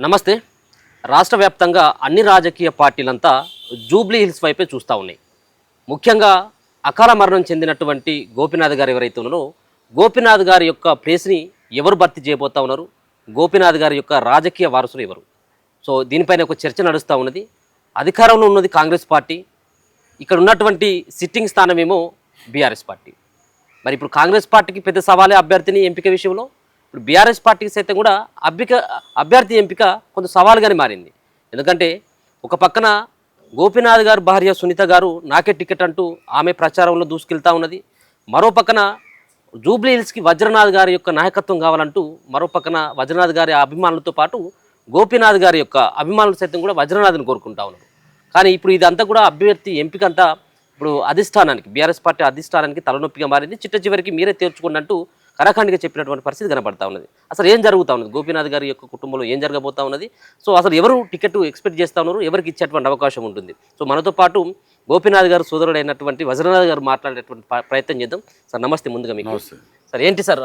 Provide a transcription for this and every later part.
నమస్తే. రాష్ట్ర వ్యాప్తంగా అన్ని రాజకీయ పార్టీలంతా జూబ్లీ హిల్స్ వైపే చూస్తూ ఉన్నాయి. ముఖ్యంగా అకాల మరణం చెందినటువంటి గోపీనాథ్ గారు ఎవరైతే ఉన్నారో, గోపీనాథ్ గారి యొక్క ప్లేస్ని ఎవరు భర్తీ చేయబోతా ఉన్నారు, గోపీనాథ్ గారి యొక్క రాజకీయ వారసులు ఎవరు? సో దీనిపైన ఒక చర్చ నడుస్తూ ఉన్నది. అధికారంలో ఉన్నది కాంగ్రెస్ పార్టీ, ఇక్కడ ఉన్నటువంటి సిట్టింగ్ స్థానమేమో బీఆర్ఎస్ పార్టీ. మరి ఇప్పుడు కాంగ్రెస్ పార్టీకి పెద్ద సవాలే అభ్యర్థిని ఎంపిక విషయంలో. ఇప్పుడు బీఆర్ఎస్ పార్టీకి సైతం కూడా అభ్యర్థి ఎంపిక కొంత సవాలుగానే మారింది. ఎందుకంటే ఒక పక్కన గోపీనాథ్ గారు భార్య సునీత గారు నాకే టికెట్ అంటూ ఆమె ప్రచారంలో దూసుకెళ్తా ఉన్నది. మరో పక్కన జూబ్లీ హిల్స్కి వజ్రనాథ్ గారి యొక్క నాయకత్వం కావాలంటూ మరో పక్కన వజ్రనాథ్ గారి అభిమానులతో పాటు గోపీనాథ్ గారి యొక్క అభిమానులు సైతం కూడా వజ్రనాథ్ని కోరుకుంటా ఉన్నారు. కానీ ఇప్పుడు ఇదంతా కూడా అభ్యర్థి ఎంపిక అంతా ఇప్పుడు అధిష్టానానికి, బీఆర్ఎస్ పార్టీ అధిష్టానానికి తలనొప్పిగా మారింది. చిట్ట చివరికి మీరే తేల్చుకున్నట్టు కరాఖండిగా చెప్పినటువంటి పరిస్థితి కనబడతా ఉన్నది. అసలు ఏం జరుగుతూ ఉన్నది, గోపీనాథ్ గారి యొక్క కుటుంబంలో ఏం జరగబోతా ఉన్నది, సో అసలు ఎవరు టికెట్ ఎక్స్పెక్ట్ చేస్తూ ఉన్నారు, ఎవరికి ఇచ్చేటువంటి అవకాశం ఉంటుంది? సో మనతో పాటు గోపీనాథ్ గారు సోదరుడైనటువంటి వజ్రనాథ్ గారు మాట్లాడేటువంటి ప్రయత్నం చేద్దాం. సార్ నమస్తే. ముందుగా మీకు సార్ ఏంటి సార్,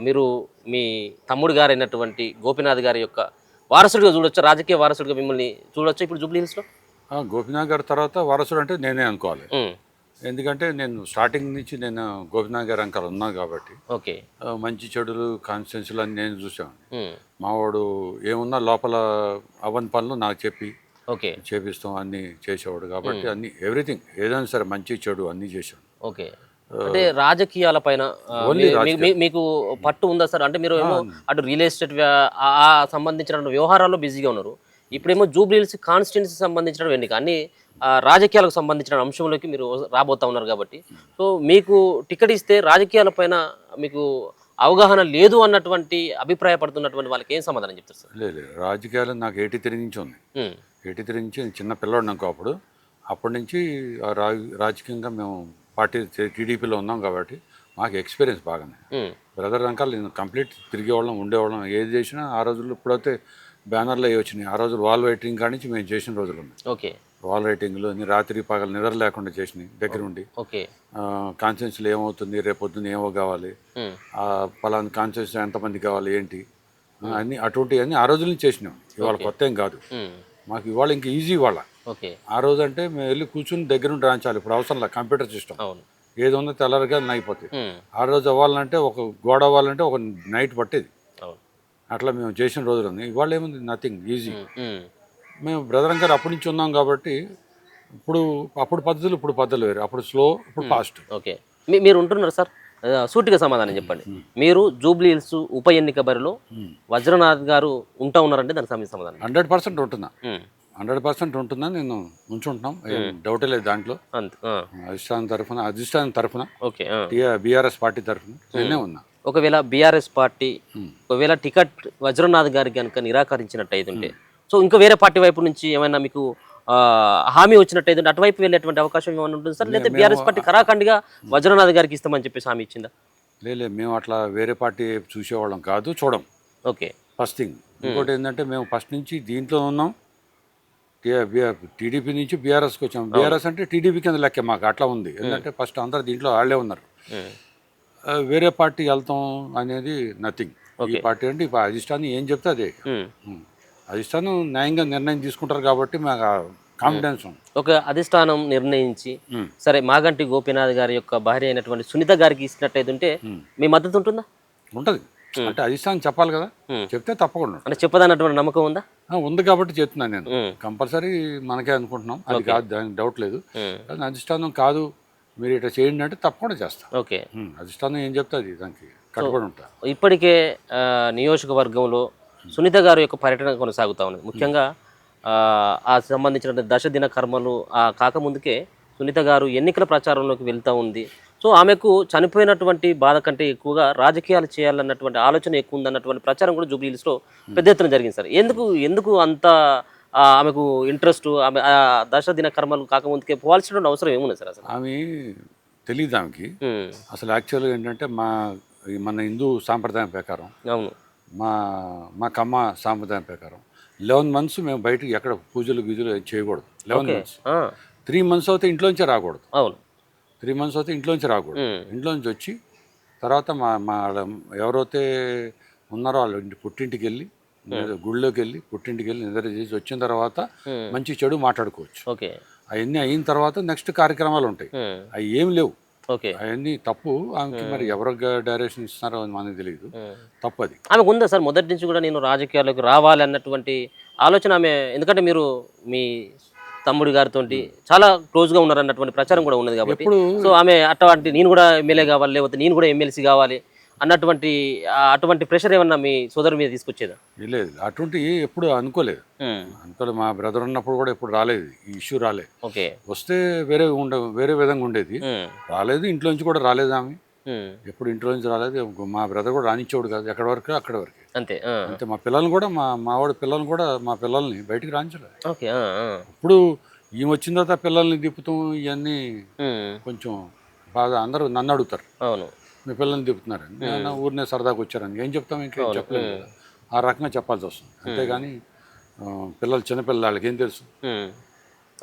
మీరు మీ తమ్ముడు గారు అయినటువంటి గోపీనాథ్ గారి యొక్క వారసుడిగా చూడొచ్చు, రాజకీయ వారసుడిగా మిమ్మల్ని చూడొచ్చు ఇప్పుడు జూబ్లీ హిల్స్లో? గోపీనాథ్ గారి తర్వాత వారసుడు అంటే నేనే అనుకోవాలి. ఎందుకంటే నేను స్టార్టింగ్ నుంచి నేను గోపీనాథ్ గారి అంకల్ ఉన్నాను కాబట్టి ఓకే, మంచి చెడులు కాన్స్టిట్యున్సీలు అని నేను చూసాను. మావాడు ఏమున్నా లోపల అవన్ పనులు నాకు చెప్పి ఓకే చేపిస్తాం అన్నీ చేసేవాడు కాబట్టి అన్ని ఎవ్రీథింగ్ ఏదైనా సరే మంచి చెడు అన్నీ చేసాడు. ఓకే, అంటే రాజకీయాల పైన మీకు పట్టు ఉందా సార్? అంటే మీరు ఏమో అటు రియల్ ఎస్టేట్ సంబంధించిన వ్యవహారాల్లో బిజీగా ఉన్నారు, ఇప్పుడేమో జూబ్లీ హిల్స్ కాన్స్టిట్యున్సీ సంబంధించిన ఎన్నిక అన్ని రాజకీయాలకు సంబంధించిన అంశంలోకి మీరు రాబోతా ఉన్నారు కాబట్టి, సో మీకు టికెట్ ఇస్తే రాజకీయాలపైన మీకు అవగాహన లేదు అన్నటువంటి అభిప్రాయపడుతున్నటువంటి వాళ్ళకి ఏం సమాధానం చెప్తారు సార్? లేదు, రాజకీయాలు నాకు 83 నుంచి ఉంది. 83 నుంచి చిన్న పిల్లవాడు నాకు అప్పటి నుంచి రాజకీయంగా మేము పార్టీ టీడీపీలో ఉన్నాం కాబట్టి మాకు ఎక్స్పీరియన్స్ బాగానే. బ్రదర్ అంకల్ నేను కంప్లీట్ తిరిగేవాళ్ళం ఉండేవాళ్ళం, ఏది చేసినా ఆ రోజుల్లో ఇప్పుడైతే బ్యానర్లు అవి వచ్చినాయి, ఆ రోజులు వాల్ రైటింగ్ కాడి నుంచి మేము చేసిన రోజులు ఉన్నాయి. ఓకే, వాల్ రైటింగ్లో రాత్రి పగలు నిద్ర లేకుండా చేసినాయి దగ్గరుండి. ఓకే, కాన్స్టిట్యున్సీలో ఏమవుతుంది, రేపొద్దున ఏమో కావాలి, పలానా కాన్స్టిట్యున్సీ ఎంతమంది కావాలి ఏంటి అన్నీ అటువంటివి అన్నీ ఆ రోజుల నుంచి చేసినాం. ఇవాళ కొత్త ఏం కాదు మాకు, ఇవాళ ఇంకా ఈజీ ఇవాళ. ఆ రోజు అంటే మేము వెళ్ళి కూర్చుని దగ్గరుండి రాయించాలి, ఇప్పుడు అవసరం లేదు, కంప్యూటర్ సిస్టమ్ ఏది ఉందో తెల్లరిగా అయిపోతుంది. ఆ రోజు అవ్వాలంటే ఒక గోడ అవ్వాలంటే ఒక నైట్ పట్టేది, అట్లా మేము చేసిన రోజులు ఉన్నాయి. ఇవాళ ఏముంది, నథింగ్, ఈజీ. మేము బ్రదర్ గారు అప్పటి నుంచి ఉన్నాం కాబట్టి అప్పుడు పద్ధతులు ఇప్పుడు పద్ధతులు వేరు, అప్పుడు స్లో ఇప్పుడు ఫాస్ట్. ఓకే, మీరు ఉంటున్నారు సార్, సూటిగా సమాధానం చెప్పండి. మీరు జూబ్లీ హిల్స్ ఉప ఎన్నిక బరిలో వజ్రనాథ్ గారు ఉంటా ఉన్నారంటే దానికి సమాధానం? 100% ఉంటున్నా, 100% ఉంటుందని నేను ఉంచుంటున్నాం, డౌటే లేదు దాంట్లో. అధిష్టానం తరఫున ఓకే, బీఆర్ఎస్ పార్టీ తరఫున నేనే ఉన్నా. ఒకవేళ బీఆర్ఎస్ పార్టీ ఒకవేళ టికెట్ వజ్రనాథ్ గారికి కనుక నిరాకరించినట్టయితుంటే, సో ఇంకా వేరే పార్టీ వైపు నుంచి ఏమైనా మీకు హామీ వచ్చినట్టయితే అటువైపు వెళ్ళేటువంటి అవకాశం ఏమైనా ఉంటుంది సార్? లేదా బీఆర్ఎస్ పార్టీ కరాఖండిగా వజ్రనాథ్ గారికి ఇస్తామని చెప్పేసి హామీ ఇచ్చిందా? లేదు, మేము అట్లా వేరే పార్టీ చూసేవాళ్ళం కాదు, చూడం. Okay, first thing. ఇంకోటి ఏంటంటే మేము ఫస్ట్ నుంచి దీంట్లో ఉన్నాం, టీడీపీ నుంచి బీఆర్ఎస్కి వచ్చాం. బీఆర్ఎస్ అంటే టీడీపీ కింద లెక్క మాకు అట్లా ఉంది. ఎందుకంటే ఫస్ట్ అందరు దీంట్లో వాళ్ళే ఉన్నారు, వేరే పార్టీ వెళ్తాం అనేది నథింగ్. ఈ పార్టీ అంటే ఇప్పుడు అధిష్టానం ఏం చెప్తే అదే, అధిష్టానం న్యాయంగా నిర్ణయం తీసుకుంటారు కాబట్టి మాకు కాన్ఫిడెన్స్ ఉంది. ఒక అధిష్టానం నిర్ణయించి సరే మాగంటి గోపీనాథ్ గారి యొక్క భార్య అయినటువంటి సునీత గారికి ఇచ్చినట్టయితే మీ మద్దతు ఉంటుందా? ఉంటుంది, అంటే అధిష్టానం చెప్పాలి కదా, చెప్తే తప్పకుండా. అంటే చెప్పదన్నటువంటి నమ్మకం ఉందా? ఉంది కాబట్టి చెప్తున్నాను నేను, కంపల్సరీ మనకే అనుకుంటున్నాం, అది కాదు, దానికి డౌట్ లేదు. కానీ అధిష్టానం కాదు మీరు ఇట్లా చేయండి అంటే తప్పకుండా చేస్తాం. ఓకే, అధిష్టానం ఏం చెప్తే అది దానికి కట్టుబడి ఉంటా. ఇప్పటికే నియోజకవర్గంలో సునీత గారి యొక్క పర్యటన కొనసాగుతూ ఉన్నది. ముఖ్యంగా ఆ సంబంధించిన దశదిన కర్మలు కాకముందుకే సునీత గారు ఎన్నికల ప్రచారంలోకి వెళ్తూ ఉంది. సో ఆమెకు చనిపోయినటువంటి బాధ కంటే ఎక్కువగా రాజకీయాలు చేయాలన్నటువంటి ఆలోచన ఎక్కువ ఉందన్నటువంటి ప్రచారం కూడా జూబ్లీ హిల్స్లో పెద్ద ఎత్తున జరిగింది సార్. ఎందుకు అంత ఆమెకు ఇంట్రెస్ట్? ఆమె దశదిన కర్మలు కాకముందుకే పోవాల్సిన అవసరం ఏముంది సార్? అసలు ఆమె తెలియదు ఆమెకి. అసలు యాక్చువల్గా ఏంటంటే మన హిందూ సాంప్రదాయం ప్రకారం, అవును, మా కమ్మ సాంప్రదాయం ప్రకారం 11 months మేము బయటకు ఎక్కడ పూజలు గీజలు చేయకూడదు. 11 months, 3 months అయితే ఇంట్లోంచే రాకూడదు. అవును, 3 months అయితే ఇంట్లోంచి రాకూడదు. ఇంట్లోంచి వచ్చి తర్వాత మా ఎవరైతే ఉన్నారో వాళ్ళ పుట్టింటికి వెళ్ళి గుళ్ళోకి వెళ్ళి పుట్టింటికి వెళ్ళి నిద్ర చేసి వచ్చిన తర్వాత మంచి చెడు మాట్లాడుకోవచ్చు. ఓకే. అవన్నీ అయిన తర్వాత నెక్స్ట్ కార్యక్రమాలు ఉంటాయి. అవి ఏం లేవు. ఓకే. అవన్నీ తప్పు. ఆమెకి మరి ఎవరు డైరెక్షన్ ఇస్తున్నారో అని మనకు తెలియదు. తప్పది. ఆమెకు ఉందా సార్ మొదటి నుంచి కూడా నేను రాజకీయాల్లోకి రావాలి అన్నటువంటి ఆలోచన ఆమె? ఎందుకంటే మీరు మీ తమ్ముడి గారితో చాలా క్లోజ్గా ఉన్నారు అన్నటువంటి ప్రచారం కూడా ఉన్నది కాబట్టి, సో ఆమె అటువంటి నేను కూడా ఎమ్మెల్యే కావాలి, లేకపోతే నేను కూడా ఎమ్మెల్సీ కావాలి అన్నటువంటి అటువంటి ప్రెషర్ ఏమన్నా మీ సోదరు మీద తీసుకొచ్చేదా? లేదు, అటువంటి ఎప్పుడు అనుకోలేదు. మా బ్రదర్ ఉన్నప్పుడు కూడా ఎప్పుడు రాలేదు, ఈ ఇష్యూ రాలేదు. ఓకే. వస్తే వేరే విధంగా ఉండేది. రాలేదు, ఇంట్లో నుంచి కూడా రాలేదు ఆమె. ఎప్పుడు ఇంట్లో నుంచి రాలేదు. మా బ్రదర్ కూడా రానిచ్చేవాడు కాదు, ఎక్కడి వరకు అక్కడి వరకు అంతే. అంతే. మా పిల్లల్ని కూడా మావాడి పిల్లల్ని కూడా మా పిల్లల్ని బయటికి రానించలేదు. ఓకే. ఇప్పుడు ఈమె వచ్చిన తర్వాత పిల్లల్ని తిప్పుతాం ఇవన్నీ కొంచెం బాగా అందరూ నన్ను అడుగుతారు, అవును మీ పిల్లల్ని తిప్పుతున్నారని. నేను ఊరినే సరదాగా వచ్చారని ఏం చెప్తాం, ఇంకేం చెప్పలేదు కదా. ఆ రకంగా చెప్పాల్సి వస్తుంది. అంతేగాని పిల్లలు చిన్నపిల్లలు వాళ్ళకి ఏం తెలుసు.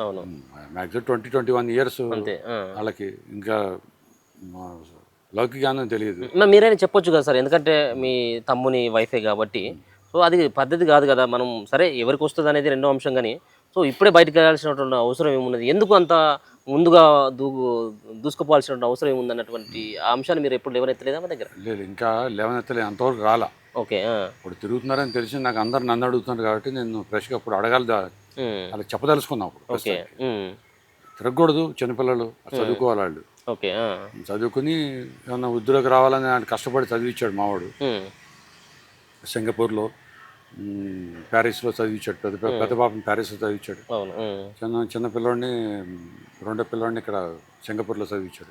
అవును, మ్యాక్సిమం 20-21 ఇయర్స్ వాళ్ళకి ఇంకా లౌకికానం తెలియదు. మీరైనా చెప్పొచ్చు కదా సార్, ఎందుకంటే మీ తమ్ముని వైఫే కాబట్టి. సో అది పద్ధతి కాదు కదా. మనం సరే ఎవరికి వస్తుంది అనేది రెండో అంశం, కానీ సో ఇప్పుడే బయటకు వెళ్ళాల్సినటువంటి అవసరం ఏమున్నది, ఎందుకు అంత ముందుగా దూసుకుపోవాల్సినటువంటి అవసరం ఏముంది అన్నటువంటి ఆ అంశాన్ని మీరు ఎప్పుడు లేవనెత్తలేదా మా దగ్గర? లేదు, ఇంకా లేవనెత్తలేదు, అంతవరకు రాలా. ఓకే. ఇప్పుడు తిరుగుతున్నారని తెలిసి నాకు అందరు నన్ను అడుగుతున్నారు కాబట్టి నేను ఫ్రెష్గా అప్పుడు అడగాలి, అలా చెప్పదలుచుకున్నాం. ఓకే. తిరగకూడదు, చిన్నపిల్లలు చదువుకోవాలి వాళ్ళు. ఓకే. చదువుకుని ఏమన్నా ఉద్యోగం రావాలని ఆయన కష్టపడి చదివించాడు మావాడు. సింగపూర్లో, ప్యారిస్లో చదివించాడు. పెద్ద పాపని ప్యారిస్లో చదివించాడు. చిన్న పిల్లోడిని, రెండో పిల్లోడిని ఇక్కడ సింగపూర్లో చదివించాడు.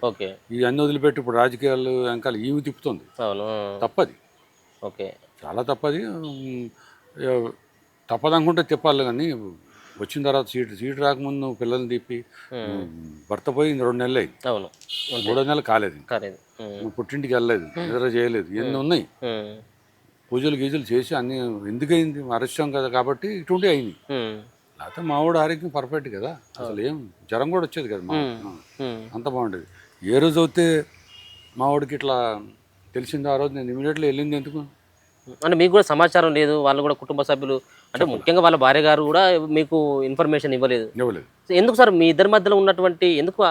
ఇవన్నీ వదిలిపెట్టి ఇప్పుడు రాజకీయాలు వెనకాల ఈవి తిప్పుతుంది. తప్పది. ఓకే, చాలా తప్పది. తప్పదనుకుంటే తిప్పాలి, కానీ వచ్చిన తర్వాత సీటు రాకముందు పిల్లల్ని తిప్పి భర్త పోయి 2 నెలలు అయింది. 3వ నెల కాలేదు. పుట్టింటికి వెళ్ళలేదు, నిద్ర చేయలేదు, ఎన్ని ఉన్నాయి. పూజలు గీజలు చేసి అన్ని ఎందుకయింది, అరస్యం కదా కాబట్టి ఇటువంటి అయింది. లేకపోతే మావాడు ఆరోగ్యం పర్ఫెక్ట్ కదా, అసలు ఏం జ్వరం కూడా వచ్చేది కదా, అంత బాగుండేది. ఏ రోజు అయితే మావాడికి ఇట్లా తెలిసిందో ఆ రోజు నేను ఇమీడియట్లీ వెళ్ళింది. ఎందుకు అంటే మీకు కూడా సమాచారం లేదు, వాళ్ళు కూడా కుటుంబ సభ్యులు అంటే ముఖ్యంగా వాళ్ళ భార్య గారు కూడా మీకు ఇన్ఫర్మేషన్ ఇవ్వలేదు. ఎందుకు సార్ మీ ఇద్దరి మధ్యలో ఉన్నటువంటి ఎందుకు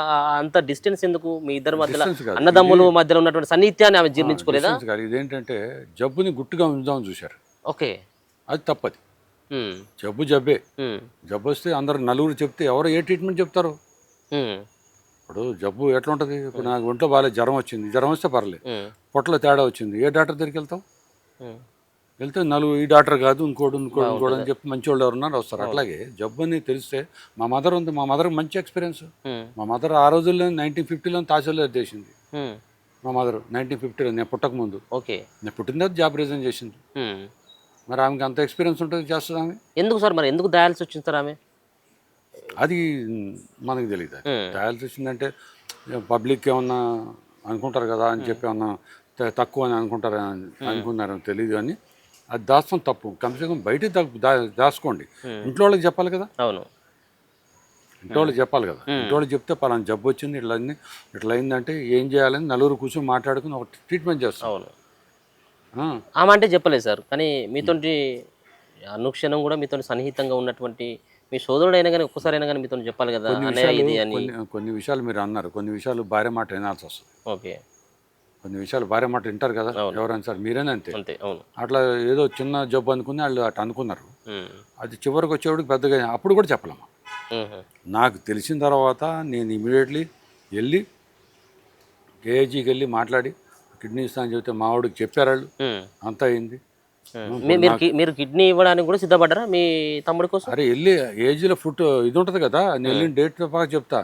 అంత డిస్టెన్స్, ఎందుకు మీ ఇద్దరి మధ్యలో అన్నదమ్ముల మధ్యలో ఉన్నటువంటి సన్నిహిత్యాన్ని ఆమె జీర్ణించుకోలేదా? ఇదేంటంటే జబ్బుని గుట్టుగా ఉంచుదామని చూశారు. ఓకే, అది తప్పది. జబ్బే. జబ్బు వస్తే అందరు నలుగురు చెప్తే ఎవరు ఏ ట్రీట్మెంట్ చెప్తారు? ఇప్పుడు జబ్బు ఎట్లా ఉంటుంది, ఇప్పుడు నాకు ఒంట్లో బాగాలేదు, జ్వరం వచ్చింది, జ్వరం వస్తే పర్లేదు, పొట్టలో తేడా వచ్చింది, ఏ డాక్టర్ దగ్గరికి వెళ్తాం? వెళ్తే నలుగురు ఈ డాక్టర్ కాదు ఇంకోటి అని చెప్పి మంచి వాళ్ళు ఎవరున్నారు వస్తారు. అట్లాగే జబ్బు అని తెలిస్తే మా మదర్ ఉంది, మా మదర్ మంచి ఎక్స్పీరియన్స్. మా మదర్ ఆ రోజుల్లో 1950లో తహసీల్దార్ చేసింది. మా మదర్ 1950లో నేను పుట్టక ముందు. ఓకే, నేను పుట్టిన తర్వాత జాబ్ రిజైన్ చేసింది. మరి ఆమెకి అంత ఎక్స్పీరియన్స్ ఉంటుంది, చేస్తుంది ఆమె. ఎందుకు సార్ మరి ఎందుకు దయాల్సి వచ్చింది సార్ ఆమె? అది మనకు తెలియదు. దయాల్సి వచ్చిందంటే పబ్లిక్ ఏమన్నా అనుకుంటారు కదా అని చెప్పి ఏమన్నా తక్కువ అని అనుకున్నారని తెలియదు, కానీ అది దాస్తాం తప్పు. కమ్సే కమ్ బయట దాచుకోండి, ఇంట్లో వాళ్ళకి చెప్పాలి కదా. అవును, ఇంట్లో వాళ్ళకి చెప్పాలి కదా. ఇంట్లో వాళ్ళకి చెప్తే పలానా జబ్బు వచ్చింది, ఇట్లా అయిందంటే ఏం చేయాలని నలుగురు కూర్చొని మాట్లాడుకుని ఒక ట్రీట్మెంట్ చేస్తాం. అవును, ఆమె అంటే చెప్పలేదు సార్, కానీ మీతోటి అనుక్షణం కూడా మీతో సన్నిహితంగా ఉన్నటువంటి మీ సోదరుడు అయినా కానీ ఒక్కసారి అయినా కానీ మీతో చెప్పాలి కదా. కొన్ని విషయాలు మీరు అన్నారు, కొన్ని విషయాలు భార్య మాట వినాల్సి వస్తుంది. ఓకే, కొన్ని విషయాలు భార్య మాట వింటారు కదా ఎవరైనా సార్, మీరైనా అంతే. అవును, అట్లా ఏదో చిన్న జబ్బు అనుకుని వాళ్ళు అట్లా అనుకున్నారు, అది చివరికి వచ్చేవాడికి పెద్దగా అప్పుడు కూడా చెప్పలేము. నాకు తెలిసిన తర్వాత నేను ఇమీడియట్లీ వెళ్ళి కేజీకి వెళ్ళి మాట్లాడి కిడ్నీ ఇస్తా అని చెప్తే మావాడికి చెప్పారు వాళ్ళు, అంతా అయింది. మీరు కిడ్నీ ఇవ్వడానికి కూడా సిద్ధపడ్డారా మీ తమ్ముడి కోసం? అరే వెళ్ళి ఏజీలో ఫుట్ ఇది ఉంటుంది కదా, నేను వెళ్ళిన డేట్ పాక చెప్తా,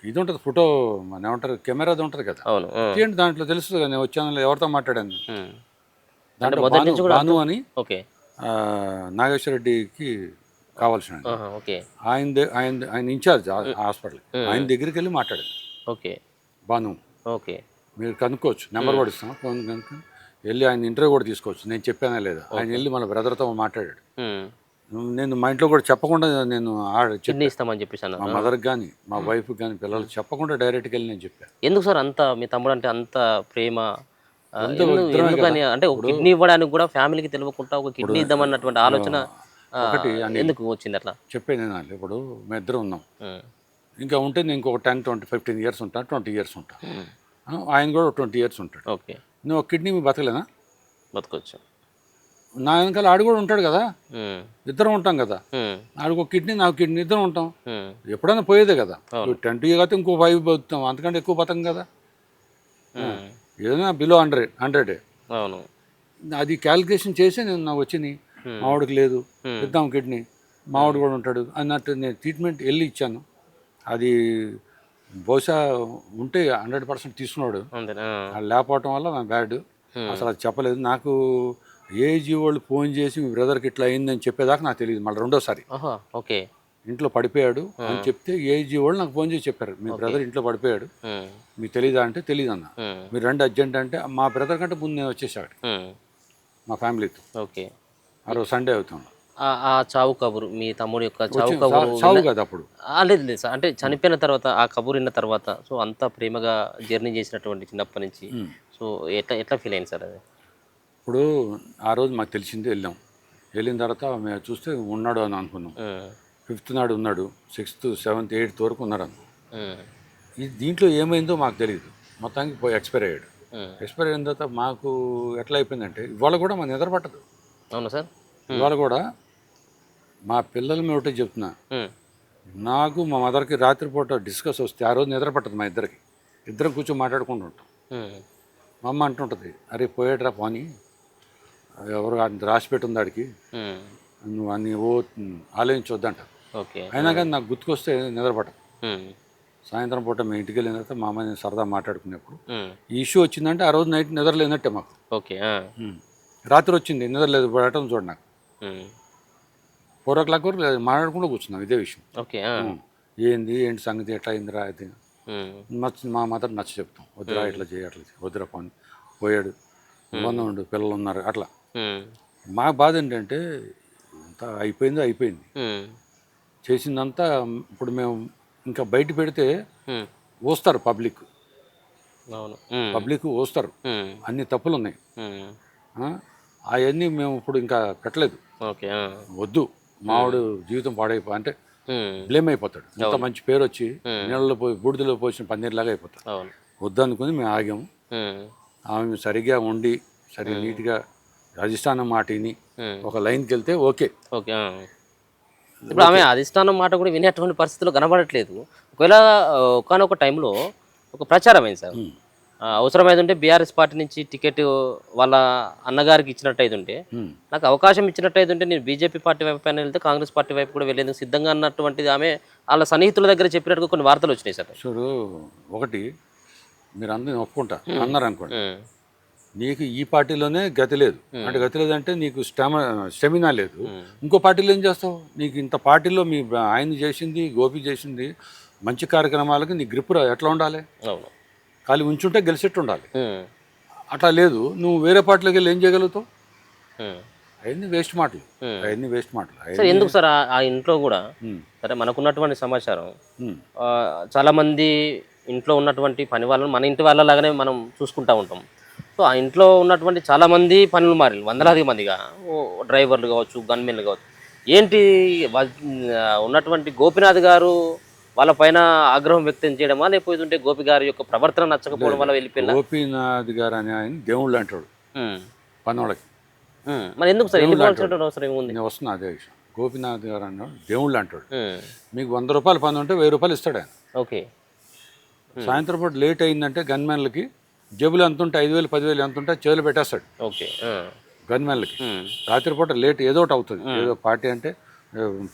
ఇది ఉంటుంది ఫోటో మన ఏమంటారు కెమెరాది ఉంటుంది కదా, ఏంటి దాంట్లో తెలుస్తుంది కదా నేను వచ్చాను ఎవరితో మాట్లాడాను. దాంట్లో భాను అని నాగేశ్వర రెడ్డికి కావాల్సిన ఆయన ఇన్ఛార్జ్ హాస్పిటల్, ఆయన దగ్గరికి వెళ్ళి మాట్లాడాను. ఓకే, భాను మీరు కనుక్కోవచ్చు, నెంబర్ కూడా ఇస్తాం, ఫోన్ కనుక వెళ్ళి ఆయన ఇంటర్వ్యూ కూడా తీసుకోవచ్చు. నేను చెప్పానా లేదా, ఆయన వెళ్ళి మన బ్రదర్తో మాట్లాడాడు. నేను మా ఇంట్లో కూడా చెప్పకుండా నేను ఇస్తామని చెప్పేసాను, మా మదర్కి కానీ మా వైఫ్కి కానీ పిల్లలు చెప్పకుండా డైరెక్ట్గా వెళ్ళి నేను చెప్పాను. ఎందుకు సార్ అంత మీ తమ్ముడు అంటే అంత ప్రేమ ఎందుకని అంటే ఒక కిడ్నీ ఇవ్వడానికి కూడా ఫ్యామిలీకి తెలియకుండా ఒక కిడ్నీ ఇద్దామన్నటువంటి ఆలోచన ఒకటి ఎందుకు వచ్చింది అట్లా? చెప్పేది వినాలి. ఇప్పుడు మేము ఇద్దరం ఉన్నాం, ఉమ్, ఇంకా ఉంటే నేను ఇంకొక 10-15 ఇయర్స్ ఉంటాను, 20 ఇయర్స్ ఉంటాను. ఆయన కూడా 20 ఇయర్స్ ఉంటాడు. ఓకే, నువ్వు ఒక కిడ్నీ మీ బతకలేనా? బతకొచ్చు. నా వెనకాల ఆడు కూడా ఉంటాడు కదా, ఉమ్, ఇద్దరం ఉంటాం కదా. ఉమ్, ఆడికి ఒక కిడ్నీ, నాకు కిడ్నీ, ఇద్దరం ఉంటాం. ఉమ్, ఎప్పుడైనా పోయేదే కదా. 10 కాబట్టి ఇంకో 5 బతుకుతాం, అంతకంటే ఎక్కువ బతకం కదా. ఉమ్, ఏదైనా బిలో 100. అవును. అది క్యాలిక్యులేషన్ చేసి నేను నాకు వచ్చింది. మావాడికి లేదు, ఇద్దాం కిడ్నీ, మావాడు కూడా ఉంటాడు అన్నట్టు నేను ట్రీట్మెంట్ వెళ్ళి ఇచ్చాను. అది బహుశా ఉంటే 100% తీసుకున్నాడు. అంతేనా? అది లేకపోవటం వల్ల నా బ్యాడ్. అసలు అది చెప్పలేదు నాకు. ఏజీ వాళ్ళు ఫోన్ చేసి మీ బ్రదర్కి ఇట్లా అయిందని చెప్పేదాకా నాకు తెలియదు. మళ్ళీ రెండోసారి ఆహా, ఓకే. ఇంట్లో పడిపోయాడు అని చెప్తే ఏజీ వాళ్ళు నాకు ఫోన్ చేసి చెప్పారు, మీ బ్రదర్ ఇంట్లో పడిపోయాడు, ఉమ్, మీకు తెలీదా అంటే తెలియదు అన్న. ఉమ్, మీరు రండి అర్జెంట్ అంటే మా బ్రదర్ కంటే ముందు నేను వచ్చేసాడు ఉమ్, మా ఫ్యామిలీతో. ఓకే. ఆ రోజు సండే అవుతాం. ఆ చావు కబురు, మీ తమ్ముడి యొక్క చావు కబురు సాగు కదా అప్పుడు. లేదు లేదు సార్, అంటే చనిపోయిన తర్వాత ఆ కబురు విన్న తర్వాత సో అంత ప్రేమగా జర్నీ చేసినటువంటి చిన్నప్పటి నుంచి సో ఎట్లా ఎట్లా ఫీల్ అయింది సార్ అది? ఇప్పుడు ఆ రోజు మాకు తెలిసింది, వెళ్ళిన తర్వాత మేము చూస్తే ఉన్నాడు అని అనుకున్నాం. 5th నాడు ఉన్నాడు, 6th, 7th, 8th వరకు ఉన్నాడు అన్న. ఇది దీంట్లో ఏమైందో మాకు తెలియదు. మొత్తానికి పోయి ఎక్స్పైర్ అయ్యాడు. ఎక్స్పైర్ అయిన తర్వాత మాకు ఎట్లా అయిపోయిందంటే ఇవాళ కూడా మన నిద్ర పట్టదు. అవునా సార్? ఇవాళ కూడా మా పిల్లలు మేము ఒకటే చెప్తున్నా, నాకు మా మదర్కి రాత్రిపూట డిస్కస్ వస్తే ఆ రోజు నిద్ర పట్టదు. మా ఇద్దరం కూర్చొని మాట్లాడుకుంటూ ఉంటాం. మా అమ్మ అంటుంటుంది, అరే పోయేట్రా పోనీ, ఎవరు రాసి పెట్టుంది ఆడికి, నువ్వు అన్ని ఆలోచించొద్దంట. ఓకే. అయినా కానీ నాకు గుర్తుకొస్తే నిద్ర పట్టదు. సాయంత్రం పూట మేము ఇంటికి వెళ్ళిన తర్వాత మా అమ్మ నేను సరదా మాట్లాడుకునేప్పుడు ఈ ఇష్యూ వచ్చిందంటే ఆ రోజు నైట్ నిద్ర లేనట్టే మాకు. ఓకే. రాత్రి వచ్చింది నిద్ర లేదు పడటం చూడ నాకు. 4 o'clock వరకు మాట్లాడుకుంటూ కూర్చున్నాం ఇదే విషయం. ఓకే. ఏంటి సంగతి, ఎట్లా అయిందిరా అది మా మదర్ నచ్చ చెప్తాం, వద్దురా ఇట్లా చేయి, అట్లా చేయి, వద్దురా పోనీ, పోయాడు, ఇబ్బంది ఉండు, పిల్లలు ఉన్నారు అట్లా. మా బాధ ఏంటంటే అంతా అయిపోయింది. చేసిందంతా ఇప్పుడు మేము ఇంకా బయట పెడితే వస్తారు పబ్లిక్ వస్తారు, అన్ని తప్పులు ఉన్నాయి. అవన్నీ మేము ఇప్పుడు ఇంకా పెట్టలేదు. వద్దు, మావాడు జీవితం అంటే బ్లేమ్ అయిపోతాడు. ఇంత మంచి పేరు వచ్చి నీళ్ళలో పోయి బూడిదలో పోసిన పన్నీర్లాగా అయిపోతాడు. వద్దు అనుకుని మేము ఆగాము. ఆమె సరిగ్గా ఉండి నీట్గా అధిష్టానం మాట విని ఒక లైన్కి వెళ్తే ఓకే. ఇప్పుడు ఆమె అధిష్టానం మాట కూడా వినేటువంటి పరిస్థితుల్లో కనబడట్లేదు. ఒకవేళ ఒకనొక టైంలో ఒక ప్రచారం అయింది సార్, అవసరమైతే ఉంటే బీఆర్ఎస్ పార్టీ నుంచి టికెట్ వాళ్ళ అన్నగారికి ఇచ్చినట్టయితే ఉంటే, నాకు అవకాశం ఇచ్చినట్టయితే ఉంటే నేను బీజేపీ పార్టీ వైపు పైన వెళ్తే కాంగ్రెస్ పార్టీ వైపు కూడా వెళ్ళేందుకు సిద్ధంగా అన్నటువంటిది ఆమె వాళ్ళ సన్నిహితుల దగ్గర చెప్పినట్టుగా కొన్ని వార్తలు వచ్చినాయి సార్. చూడు, ఒకటి మీరు అందరిని ఒప్పుకుంటా అన్నారు అనుకోండి, నీకు ఈ పార్టీలోనే గతి లేదు అంటే, గతి లేదంటే నీకు స్టెమినా లేదు, ఇంకో పార్టీలో ఏం చేస్తావు? నీకు ఇంత పార్టీలో మీ ఆయన చేసింది, గోపి చేసింది మంచి కార్యక్రమాలకి నీ గ్రిప్ ఎట్లా ఉండాలి? ఖాళీ ఉంచుంటే గెలిచేట్టు ఉండాలి. అట్లా లేదు, నువ్వు వేరే పార్టీలోకి వెళ్ళి ఏం చేయగలుగుతావు? అవన్నీ వేస్ట్ మాటలు. సార్ ఎందుకు సార్ ఆ ఇంట్లో కూడా సరే మనకున్నటువంటి సమాచారం చాలా మంది ఇంట్లో ఉన్నటువంటి పని వాళ్ళని మన ఇంటి వాళ్ళలాగానే మనం చూసుకుంటూ ఉంటాం. సో ఆ ఇంట్లో ఉన్నటువంటి చాలామంది పనులు మారారు, వందలాది మందిగా, డ్రైవర్లు కావచ్చు, గన్మెన్లు కావచ్చు. ఏంటి ఉన్నటువంటి గోపినాథ్ గారు వాళ్ళ పైన ఆగ్రహం వ్యక్తం చేయడమా, లేకపోతే గోపి గారి యొక్క ప్రవర్తన నచ్చకపోవడం వల్ల వెళ్ళిపోయినా? గోపీనాథ్ గారు అనే ఆయన దేవుళ్ళు అంటాడు పనోళ్ళకి. మరి ఎందుకు సార్ అవసరం ఏముంది? నేను వస్తున్నా అదే విషయం. గోపీనాథ్ గారు అన్నాడు దేవుళ్ళు అంటాడు. మీకు 100 రూపాయలు పని ఉంటే 1000 రూపాయలు ఇస్తాడు ఆయన. ఓకే. సాయంత్రం పూట లేట్ అయిందంటే గన్మెన్లకి జేబులు ఎంత ఉంటే 5000, 10,000 ఎంత ఉంటే చేతులు పెట్టేస్తాడు. ఓకే. గన్మెన్లకి రాత్రిపూట లేట్ ఏదో ఒకటి అవుతుంది. ఏదో పార్టీ అంటే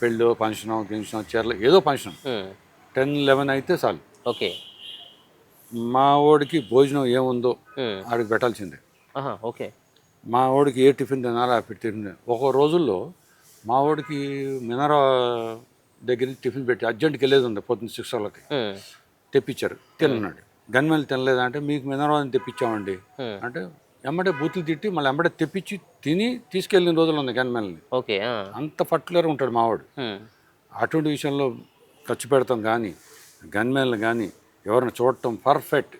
పెళ్ళో, ఫంక్షనో, చీరలో ఏదో ఫంక్షన్ 10-11 అయితే చాలు. ఓకే. మా వాడికి భోజనం ఏముందో ఆడికి పెట్టాల్సిందే. ఓకే. మా వాడికి ఏ టిఫిన్ తినాలో ఆ టిఫిన్. ఒక రోజుల్లో మా వాడికి మినరా దగ్గర టిఫిన్ పెట్టి అర్జెంట్కి వెళ్ళేది ఉంది, పొద్దున్న 6 o'clock తెప్పించారు, తిన్నాడు. గన్మెన్లు తినలేదంటే మీకు మినరా అని తెప్పించామండి అంటే ఎమ్మడే బూతులు తిట్టి మళ్ళీ ఎమ్మడే తెప్పించి తిని తీసుకెళ్ళిన రోజులు ఉన్నాయి గన్మెన్లని. ఓకే. అంత పర్టికులర్ ఉంటాడు మావాడు. అటువంటి విషయంలో ఖర్చు పెడతాం కానీ గన్మెన్లు కానీ ఎవరిని చూడటం పర్ఫెక్ట్.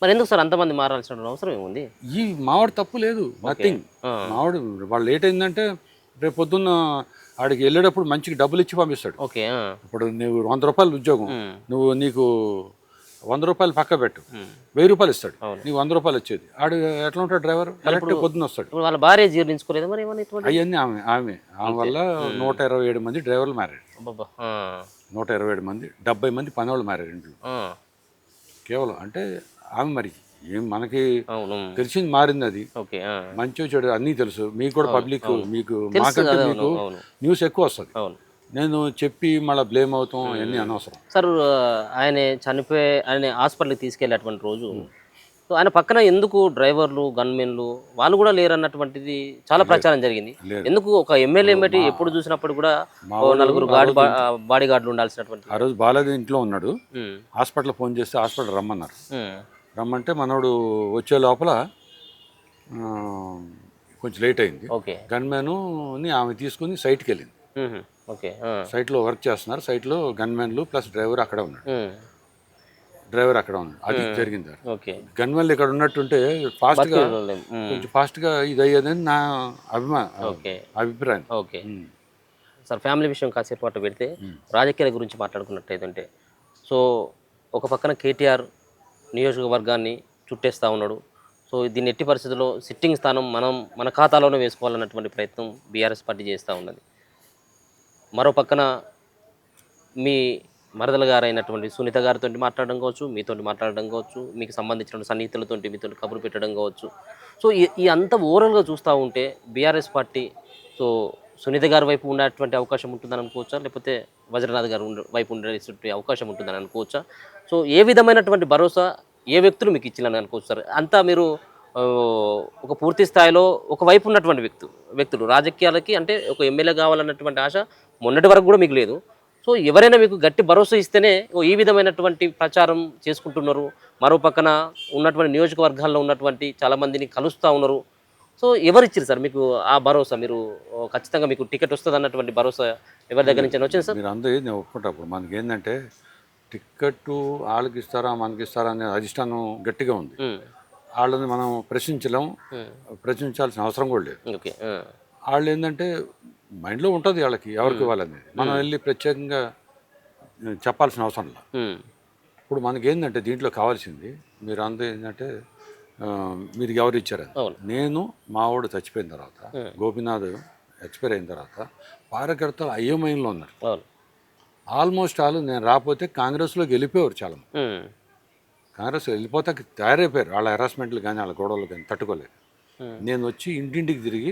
మరి ఎందుకు సార్ అంతమంది మారాల్సిన అవసరం ఏముంది? ఈ మావాడు తప్పు లేదు, నథింగ్. మావాడు వాళ్ళు లేట్ అయిందంటే రేపు పొద్దున్న ఆడికి వెళ్ళేటప్పుడు మంచిగా డబ్బులు ఇచ్చి పంపిస్తాడు. ఓకే. ఇప్పుడు నువ్వు 100 రూపాయలు ఉద్యోగం, నీకు 100 రూపాయలు పక్క పెట్టు, 1000 రూపాయలు ఇస్తాడు, నీకు 100 రూపాయలు వచ్చేది. ఆడు ఎట్లా ఉంటాడు డ్రైవర్? కరెక్ట్ పొద్దున్న వస్తాడు. ఇప్పుడు వాళ్ళ భార్య జీర్ణించుకోలేదు మరి ఏమన్నా? అవన్నీ ఆమె వల్ల 127 మంది డ్రైవర్లు మారారు. 127 మంది, 70 మంది పని వాళ్ళు మారారు ఇంట్లో కేవలం. అంటే ఆమె మరి ఏం మనకి తెలిసింది మారింది, అది మంచి చెడు అన్నీ తెలుసు. మీకు కూడా పబ్లిక్, మీకు మాకంటే మీకు న్యూస్ ఎక్కువ వస్తుంది. నేను చెప్పి మళ్ళీ బ్లేమ్ అవుతాం, అవన్నీ అనవసరం. సార్ ఆయన చనిపోయి ఆయన హాస్పిటల్కి తీసుకెళ్ళేటువంటి రోజు సో ఆయన పక్కన ఎందుకు డ్రైవర్లు గన్మెన్లు వాళ్ళు కూడా లేరు అన్నటువంటిది చాలా ప్రచారం జరిగింది. ఎందుకు ఒక ఎమ్మెల్యే బట్టి ఎప్పుడు చూసినప్పుడు కూడా 4 బాడీ గార్డులు ఉండాల్సినటువంటి. ఆ రోజు బాలాజీ ఇంట్లో ఉన్నాడు, హాస్పిటల్ ఫోన్ చేస్తే హాస్పిటల్ రమ్మన్నారు. రమ్మంటే మనోడు వచ్చే లోపల కొంచెం లేట్ అయింది. గన్మెన్ని ఆమె తీసుకుని సైట్కి వెళ్ళింది. సైట్లో వర్క్ చేస్తున్నారు, సైట్లో గన్మెన్లు ప్లస్ డ్రైవర్ అక్కడ ఉన్నాడు. అది జరిగింది. గన్మెన్లు ఇక్కడ ఉన్నట్టుంటే ఫాస్ట్గా కొంచెం ఫాస్ట్గా ఇది అయ్యేదని నా అభిప్రాయం. సార్ ఫ్యామిలీ విషయం కాసేపు అట్టు పెడితే రాజకీయాల గురించి మాట్లాడుకున్నట్టయితే సో ఒక పక్కన కేటీఆర్ నియోజకవర్గాన్ని చుట్టేస్తూ ఉన్నాడు. సో దీన్ని ఎట్టి పరిస్థితుల్లో సిట్టింగ్ స్థానం మన ఖాతాలోనే వేసుకోవాలన్నటువంటి ప్రయత్నం బీఆర్ఎస్ పార్టీ చేస్తూ ఉన్నది. మరో పక్కన మీ మరదల గారు అయినటువంటి సునీత గారితో మాట్లాడడం కావచ్చు, మీతో మాట్లాడడం కావచ్చు, మీకు సంబంధించిన సన్నిహితులతో మీతో కబురు పెట్టడం కావచ్చు. సో ఈ అంత ఓవరాల్గా చూస్తూ ఉంటే బీఆర్ఎస్ పార్టీ సో సునీత గారి వైపు ఉండేటువంటి అవకాశం ఉంటుందని అనుకోవచ్చా, లేకపోతే వజ్రనాథ్ గారు వైపు ఉండే అవకాశం ఉంటుందని అనుకోవచ్చా? సో ఏ విధమైనటువంటి భరోసా ఏ వ్యక్తులు మీకు ఇచ్చిందని అనుకోవచ్చు సార్? అంతా మీరు ఒక పూర్తి స్థాయిలో ఒకవైపు ఉన్నటువంటి వ్యక్తులు రాజకీయాలకి అంటే ఒక ఎమ్మెల్యే కావాలన్నటువంటి ఆశ మొన్నటి వరకు కూడా మీకు లేదు. సో ఎవరైనా మీకు గట్టి భరోసా ఇస్తేనే ఈ విధమైనటువంటి ప్రచారం చేసుకుంటున్నారు. మరో పక్కన ఉన్నటువంటి నియోజకవర్గాల్లో ఉన్నటువంటి చాలామందిని కలుస్తూ ఉన్నారు. సో ఎవరు ఇచ్చారు సార్ మీకు ఆ భరోసా? మీరు ఖచ్చితంగా మీకు టికెట్ వస్తుంది అన్నటువంటి భరోసా ఎవరి దగ్గర నుంచి వచ్చింది సార్? మీరు అందరూ నేను ఒప్పుకుంటా. ఇప్పుడు మనకి ఏంటంటే టికెట్ వాళ్ళకి ఇస్తారా మనకి ఇస్తారా అనే అధిష్టానం గట్టిగా ఉంది. వాళ్ళని మనం ప్రశ్నించాల్సిన అవసరం కూడా లేదు. వాళ్ళు ఏంటంటే మైండ్లో ఉంటుంది వాళ్ళకి ఎవరికి ఇవ్వాలనేది. మనం వెళ్ళి ప్రత్యేకంగా చెప్పాల్సిన అవసరం లేదు. ఇప్పుడు మనకి ఏంటంటే దీంట్లో కావాల్సింది మీరు అందరూ ఏంటంటే మీరు ఎవరు ఇచ్చారని. నేను మావాడు చచ్చిపోయిన తర్వాత, గోపీనాథ్ ఎక్స్పైర్ అయిన తర్వాత కార్యకర్తలు అయోమయంలో ఉన్నారు. ఆల్మోస్ట్ వాళ్ళు నేను రాకపోతే కాంగ్రెస్లోకి వెళ్ళిపోయారు. చాలా కాంగ్రెస్ వెళ్ళిపోతే తయారైపోయారు. వాళ్ళ హెరాస్మెంట్లు కానీ వాళ్ళ గొడవలు కానీ తట్టుకోలేదు. నేను వచ్చి ఇంటింటికి తిరిగి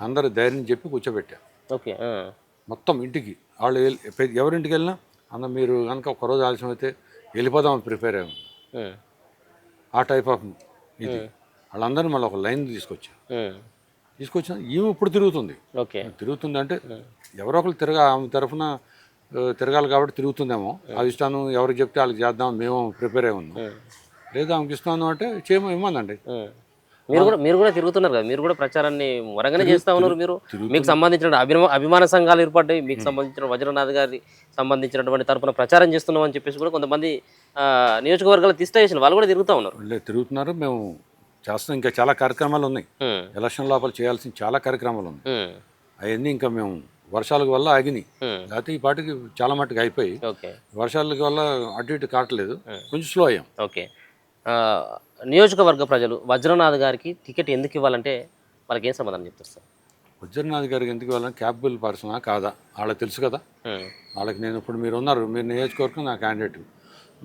అందరు ధైర్యం చెప్పి కూర్చోబెట్టా. మొత్తం ఇంటికి వాళ్ళు ఎవరింటికి వెళ్ళినా అన్న మీరు కనుక ఒక్కరోజు ఆలస్యం అయితే వెళ్ళిపోదామని ప్రిపేర్ అయ్యాము. ఆ టైప్ ఆఫ్ ఇది వాళ్ళందరినీ మళ్ళీ ఒక లైన్ తీసుకొచ్చిన ఈమె ఇప్పుడు తిరుగుతుంది అంటే ఎవరో ఒకరు ఆమె తరఫున తిరగాలి కాబట్టి తిరుగుతుందేమో. అది ఇస్తాను ఎవరికి చెప్తే వాళ్ళకి చేద్దాం మేము ప్రిపేర్ అయి ఉన్నాం. లేదా ఆమెకి ఇస్తాను అంటే చేయమో ఇవ్వమందండి. మీరు కూడా తిరుగుతున్నారు కదా, మీరు కూడా ప్రచారాన్ని వరంగానే చేస్తూ ఉన్నారు. మీరు మీకు సంబంధించిన అభిమాన సంఘాలు ఏర్పడ్డాయి, మీకు సంబంధించిన వజ్రనాథ్ గారి సంబంధించినటువంటి తరపున ప్రచారం చేస్తున్నాం అని చెప్పేసి కూడా కొంతమంది నియోజకవర్గాలు తీసేసిన వాళ్ళు కూడా తిరుగుతున్నారు. మేము చేస్తున్నాం. ఇంకా చాలా కార్యక్రమాలు ఉన్నాయి. ఎలక్షన్ లోపల చేయాల్సిన చాలా కార్యక్రమాలు ఉన్నాయి. అవన్నీ ఇంకా మేము వర్షాల వల్ల ఆగినాయి. లేకపోతే ఈ పాటికి చాలా మట్టుకు అయిపోయి వర్షాల వల్ల అటు ఇటు కావట్లేదు, కొంచెం స్లో అయ్యాం. నియోజకవర్గ ప్రజలు వజ్రనాథ్ గారికి టికెట్ ఎందుకు ఇవ్వాలంటే వాళ్ళకి ఏం సమాధానం చెప్తారు సార్? వజ్రనాథ్ గారికి ఎందుకు ఇవ్వాలని క్యాపబుల్ పర్సనా కాదా వాళ్ళకి తెలుసు కదా. వాళ్ళకి నేను ఇప్పుడు మీరు ఉన్నారు, మీరు నియోజకవర్గం నా క్యాండిడేట్,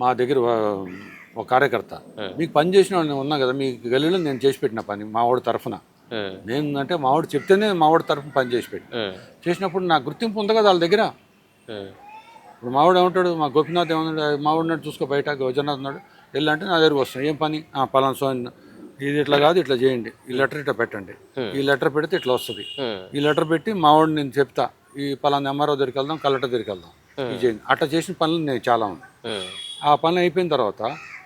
మా దగ్గర ఒక కార్యకర్త, మీకు పని చేసిన వాళ్ళు నేను ఉన్నా కదా, మీ గల్లీలో నేను చేసి పెట్టిన పని మా వాడి తరఫున. నేను అంటే మా వాడు చెప్తేనే మా వాడి తరఫున పని చేసినప్పుడు నాకు గుర్తింపు ఉంది కదా వాళ్ళ దగ్గర. ఇప్పుడు మావాడు ఏమంటాడు, మా గోపీనాథ్ ఏమన్నాడు, మావాడు చూసుకో బయట వజ్రనాథ్ ఉన్నాడు వెళ్ళంటే నా దగ్గరకు వస్తాను. ఏం పని? పలానా సో ఇది ఇట్లా కాదు ఇట్లా చేయండి, ఈ లెటర్ ఇట్లా పెట్టండి, ఈ లెటర్ పెడితే ఇట్లా వస్తుంది, ఈ లెటర్ పెట్టి మావాడు నేను చెప్తా ఈ పలానా ఎంఆర్ఓ దగ్గరికి వెళ్దాం, కలెక్టర్ దగ్గరికి వెళ్దాం, ఇది చేయండి. అట్లా చేసిన పనులు నేను చాలా ఉన్నాయి. ఆ పనులు అయిపోయిన తర్వాత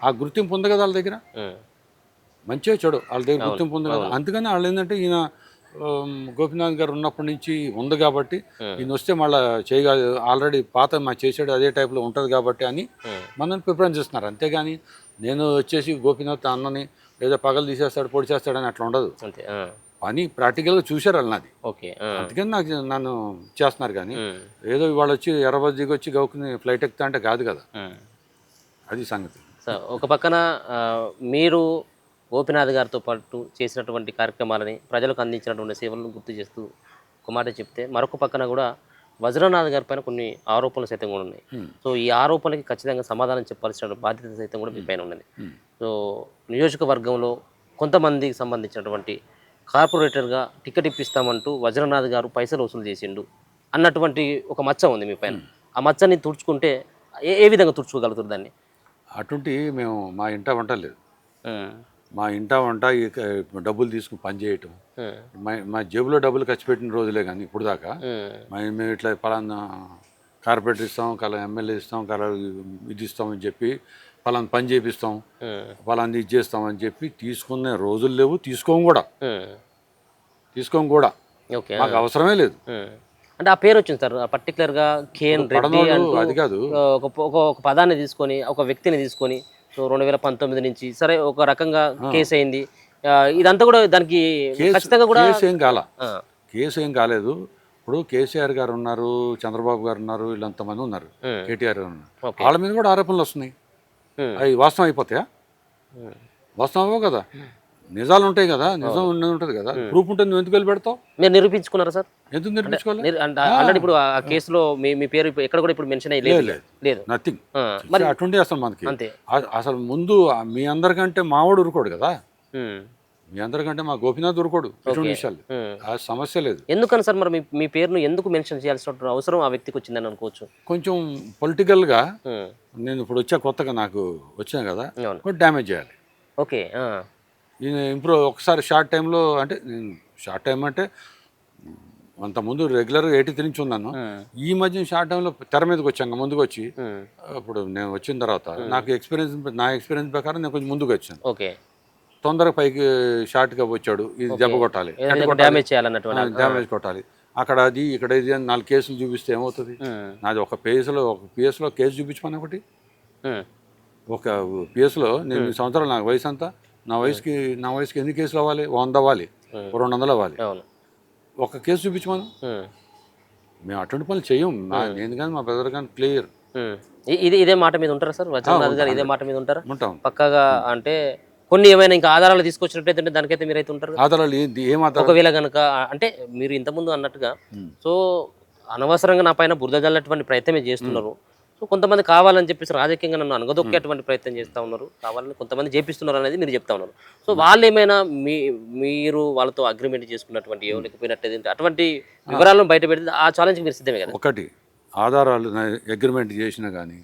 ఆ గుర్తింపు ఉంది కదా వాళ్ళ దగ్గర, మంచిగా చెడు వాళ్ళ దగ్గర గుర్తింపు ఉంది కదా. అందుకని వాళ్ళు ఏంటంటే ఈయన గోపీనాథ్ గారు ఉన్నప్పటి నుంచి ఉంది కాబట్టి ఈయన వస్తే మళ్ళీ చేయగల ఆల్రెడీ పాత మా చేసాడు అదే టైప్లో ఉంటుంది కాబట్టి అని మనల్ని ప్రిఫరెన్స్ ఇస్తున్నారు. అంతేగాని నేను వచ్చేసి గోపీనాథ్ అన్నని ఏదో పగలు తీసేస్తాడు పొడి చేస్తాడని అట్లా ఉండదు. అంతే. పని ప్రాక్టికల్గా చూశారు వాళ్ళు నాది. ఓకే. అందుకని నన్ను చేస్తున్నారు. కానీ ఏదో ఇవాళ వచ్చి ఎర్రబస్ దిగి వచ్చి గౌకుని ఫ్లైట్ ఎక్కుతా అంటే కాదు కదా, అది సంగతి. సో ఒక పక్కన మీరు గోపీనాథ్ గారితో పాటు చేసినటువంటి కార్యక్రమాలని ప్రజలకు అందించినటువంటి సేవలను గుర్తు చేస్తూ ఒక మాట చెప్తే, మరొక పక్కన కూడా వజ్రనాథ్ గారి పైన కొన్ని ఆరోపణలు సైతం కూడా ఉన్నాయి. సో ఈ ఆరోపణలకి ఖచ్చితంగా సమాధానం చెప్పాల్సిన బాధ్యత సైతం కూడా మీ పైన ఉన్నది. సో నియోజకవర్గంలో కొంతమందికి సంబంధించినటువంటి కార్పొరేటర్గా టికెట్ ఇప్పిస్తామంటూ వజ్రనాథ్ గారు పైసలు వసూలు చేసిండు అన్నటువంటి ఒక మచ్చ ఉంది మీ పైన. ఆ మచ్చని తుడుచుకుంటే ఏ విధంగా తుడుచుకోగలుగుతారు దాన్ని? అటువంటి మేము మా ఇంట వంట లేదు. మా ఇంట వంట డబ్బులు తీసుకుని పని చేయటం, మా జేబులో డబ్బులు ఖర్చు పెట్టిన రోజులే. కానీ ఇప్పుడు దాకా మేము ఇట్లా పలానా కార్పొరేటర్ ఇస్తాం, కల ఎమ్మెల్యే ఇస్తాం, కల ఇది ఇస్తామని చెప్పి పలానా పని చేపిస్తాం, పలానా ఇది చేస్తామని చెప్పి తీసుకునే రోజులు లేవు. తీసుకోము కూడా. మాకు అవసరమే లేదు. అంటే ఆ పేరు వచ్చింది సార్ పర్టికులర్గా కేఎన్ రెడ్డి అది కాదు. ఒక పదాన్ని తీసుకొని ఒక వ్యక్తిని తీసుకొని సో 2019 నుంచి సరే ఒక రకంగా కేసు అయింది. ఇదంతా కూడా దానికి ఖచ్చితంగా కూడా కేసు ఏం కాలేదు. ఇప్పుడు కేసీఆర్ గారు ఉన్నారు, చంద్రబాబు గారు ఉన్నారు, వీళ్ళంతమంది ఉన్నారు, కేటీఆర్ గారు ఉన్నారు. వాళ్ళ మీద కూడా ఆరోపణలు వస్తున్నాయి. అవి వాస్తవం అయిపోతాయా? వాస్తవం అవ్వవు కదా, నిజాలు ఉంటాయి కదా, నిజం ఉంటుంది కదా, ప్రూఫ్ ఉంటుంది. నువ్వు ఎందుకు వెళ్ళి పెడతావు? మీరు నిరూపించుకున్నారా సార్? ఎందుకు నిరూపించుకోవాలి? ఆల్రెడీ ఇప్పుడు ఆ కేసులో మీ పేరు ఎక్కడ కూడా ఇప్పుడు మెన్షన్ లేదు. నథింగ్. మరి అటువంటి అసలు మనకి అసలు ముందు మీ అందరికంటే మావాడు ఉరుకోడు కదా, మీ అందరికంటే మా గోపీనాథ్ ఉరుకోడు. ఎటువంటి విషయాలు ఆ సమస్య లేదు. ఎందుకని సార్ మరి మీ పేరును ఎందుకు మెన్షన్ చేయాల్సిన అవసరం ఆ వ్యక్తికి వచ్చిందని అనుకోవచ్చు? కొంచెం పొలిటికల్గా నేను ఇప్పుడు కొత్తగా నాకు వచ్చాను కదా, డ్యామేజ్ చేయాలి. ఓకే. ఇంప్రూవ్ ఒకసారి షార్ట్ టైంలో, అంటే షార్ట్ టైం అంటే అంతకుముందు రెగ్యులర్గా 83 నుంచి ఉన్నాను. ఈ మధ్య షార్ట్ టైంలో తెర మీదకి వచ్చాను, ముందుకు వచ్చి. ఇప్పుడు నేను వచ్చిన తర్వాత నా ఎక్స్పీరియన్స్ ప్రకారం నేను కొంచెం ముందుకు వచ్చాను. ఓకే. తొందరగా పైకి షార్ట్గా వచ్చాడు, ఇది దెబ్బ కొట్టాలి, డ్యామేజ్ కొట్టాలి, అక్కడ అది ఇక్కడ ఇది అని 4 కేసులు చూపిస్తే ఏమవుతుంది? నాది ఒక పిఎస్లో కేసు చూపించమని ఒకటి, ఒక పిఎస్లో నేను 20 సంవత్సరాలు నాకు వయసు అంతా, నా వయసుకి ఎన్ని కేసులు అవ్వాలి? 100 అవ్వాలి, 200 అవ్వాలి. ఒక కేసు చూపించమను. మేము అటువంటి పనులు చెయ్యం. నేను కానీ మా బ్రదర్ కానీ క్లియర్. ఇదే మాట మీద ఉంటారా సార్ వజ్రనాథ్ గారు? ఇదే మాట మీద ఉంటారా? ఉంటాం పక్కాగా. అంటే కొన్ని ఏమైనా ఇంకా ఆధారాలు తీసుకొచ్చినట్టయితే దానికైతే మీరైతే ఉంటారు. ఆధారాలు ఒకవేళ కనుక అంటే మీరు ఇంతకుముందు అన్నట్టుగా సో అనవసరంగా నా పైన బురద జల్లటువంటి ప్రయత్నమే చేస్తున్నారు. సో కొంతమంది కావాలని చెప్పేసి రాజకీయంగా నన్ను అనగదొక్కేటువంటి ప్రయత్నం చేస్తూ ఉన్నారు, కావాలని కొంతమంది చేపిస్తున్నారు అనేది మీరు చెప్తా ఉన్నారు. సో వాళ్ళు ఏమైనా మీరు వాళ్ళతో అగ్రిమెంట్ చేసుకున్నటువంటి లేకపోయినట్టు అటువంటి వివరాలను బయట పెడితే ఆ ఛాలెంజ్కి మీరు సిద్ధమే కదా? ఒకటి ఆధారాలు అగ్రిమెంట్ చేసినా కానీ,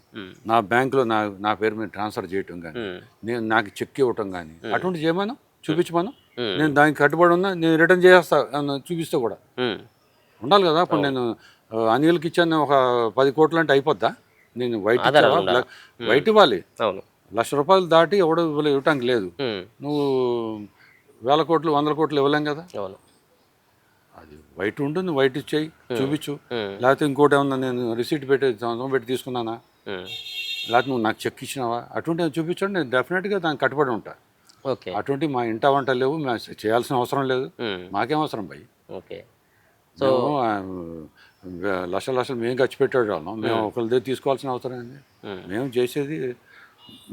నా బ్యాంకులో నా పేరు మీద ట్రాన్స్ఫర్ చేయటం కానీ, నేను నాకు చెక్ ఇవ్వటం కానీ, అటువంటి చేయమను, చూపించమను. నేను దానికి కట్టుబడి ఉన్నా, నేను రిటర్న్ చేస్తా చూపిస్తే కూడా ఉండాలి కదా. ఇప్పుడు నేను అనిల్కి ఇచ్చాను ఒక 10 కోట్లు అంటే అయిపోద్దా? నేను వైట్ ఇవ్వాలి. 1,00,000 రూపాయలు దాటి ఎవడో ఇవ్వటానికి లేదు. నువ్వు 1,000 కోట్లు 100 కోట్లు ఇవ్వలేం కదా. అది వైట్ ఉంటుంది, వైట్ ఇచ్చేయి, చూపించు. లేకపోతే ఇంకోటి ఏమన్నా నేను రిసీట్ పెట్టి తీసుకున్నానా, లేకపోతే నువ్వు నాకు చెక్ ఇచ్చినావా, అటువంటి చూపించండి. నేను డెఫినెట్గా దానికి కట్టుబడి ఉంటా. అటువంటి మా ఇంట వంట లేవు, మేము చేయాల్సిన అవసరం లేదు. మాకేం అవసరం భయ్. సో లక్షలు మేము ఖర్చు పెట్టాడు వాళ్ళం, మేము ఒకరి దగ్గర తీసుకోవాల్సిన అవసరం ఏంది?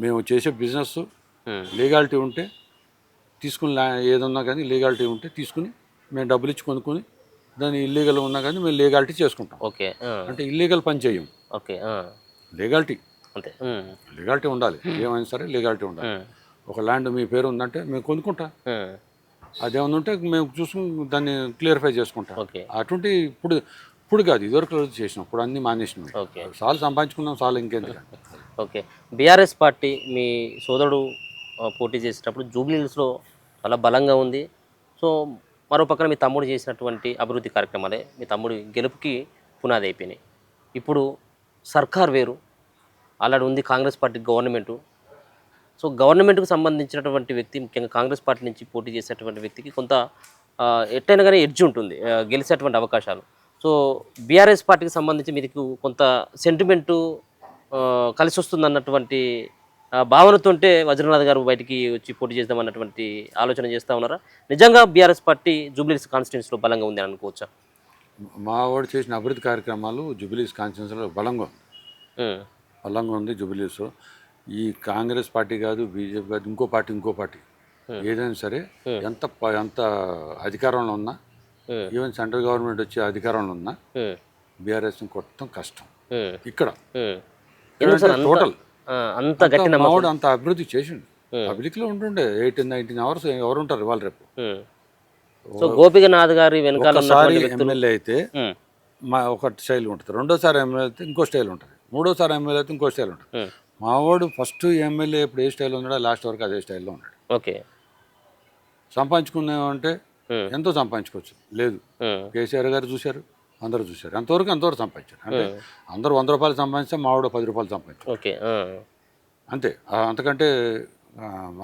మేము చేసే బిజినెస్ లీగాలిటీ ఉంటే తీసుకుని, ఏదన్నా కానీ లీగాలిటీ ఉంటే తీసుకుని మేము డబ్బులు ఇచ్చి కొనుక్కొని, దాన్ని ఇల్లీగల్ ఉన్నా కానీ మేము లీగాలిటీ చేసుకుంటాం. ఓకే. అంటే ఇల్లీగల్ పని చేయం. ఓకే. లీగాలిటీ ఉండాలి, ఏమైనా సరే లీగాలిటీ ఉండాలి. ఒక ల్యాండ్ మీ పేరు ఉందంటే మేము కొనుక్కుంటాం, అదేమన్నా ఉంటే మేము చూసుకుని దాన్ని క్లియర్ఫై చేసుకుంటాం. అటువంటి ఇప్పుడు కాదు, ఇదివరకు చేసినాం, ఇప్పుడు అన్నీ మానేసినాం. సార్లు సంపాదించుకున్నాం, సార్లు ఇంకేందుకు. ఓకే. బీఆర్ఎస్ పార్టీ మీ సోదరుడు పోటీ చేసేటప్పుడు జూబ్లీ హిల్స్లో చాలా బలంగా ఉంది. సో మరో పక్కన మీ తమ్ముడు చేసినటువంటి అభివృద్ధి కార్యక్రమాలే మీ తమ్ముడి గెలుపుకి పునాది అయిపోయినాయి. ఇప్పుడు సర్కార్ వేరు, ఆల్రెడీ ఉంది కాంగ్రెస్ పార్టీ గవర్నమెంటు. సో గవర్నమెంట్కు సంబంధించినటువంటి వ్యక్తి, ముఖ్యంగా కాంగ్రెస్ పార్టీ నుంచి పోటీ చేసేటువంటి వ్యక్తికి కొంత ఎట్టయినా కానీ ఎడ్జ్ ఉంటుంది గెలిచేటువంటి అవకాశాలు. సో బీఆర్ఎస్ పార్టీకి సంబంధించి మీకు కొంత సెంటిమెంటు కలిసి వస్తుంది అన్నటువంటి భావనతోంటే వజ్రనాథ్ గారు బయటికి వచ్చి పోటీ చేద్దామన్నటువంటి ఆలోచన చేస్తూ ఉన్నారా? నిజంగా బీఆర్ఎస్ పార్టీ జూబ్లీహిల్స్ కాన్స్టిట్యున్సీలో బలంగా ఉంది అని అనుకోవచ్చా? మా వాడు చేసిన అభివృద్ధి కార్యక్రమాలు జూబ్లీహిల్స్ కాన్స్టిట్యున్సీలో బలంగా ఉంది జూబ్లీహిల్స్. ఈ కాంగ్రెస్ పార్టీ కాదు, బీజేపీ కాదు, ఇంకో పార్టీ ఏదైనా సరే ఎంత అధికారంలో ఉన్నా, ఈవెన్ సెంట్రల్ గవర్నమెంట్ వచ్చి అధికారంలో ఉన్నా బీఆర్ఎస్ కొట్టడం కష్టం. ఇక్కడ టోటల్ అంత గట్టి మావాడు అంత అభివృద్ధి చేసిండు. పబ్లిక్లో ఉంటుండే 18-19 అవర్స్ ఎవరు ఉంటారు ఇవాళ రేపు. సో గోపినాథ్ గారి వెనకాల ఎమ్మెల్యే అయితే ఒక స్టైల్ ఉంటుంది, రెండోసారి ఎమ్మెల్యే అయితే ఇంకో స్టైల్ ఉంటుంది, మూడోసారి ఎమ్మెల్యే అయితే ఇంకో స్టైల్ ఉంటుంది. మావాడు ఫస్ట్ ఎమ్మెల్యే ఇప్పుడు ఏ స్టైల్లో ఉన్నాడో లాస్ట్ వరకు అదే స్టైల్లో ఉన్నాడు. ఓకే, సంపాదించుకున్నామంటే ఎంతో సంపాదించుకోవచ్చు. లేదు, కేసీఆర్ గారు చూశారు, అందరూ చూశారు, అంతవరకు సంపాదించారు. అంటే అందరూ 100 రూపాయలు సంపాదించే మావాడు 10 రూపాయలు సంపాదించారు. ఓకే, అంతే, అంతకంటే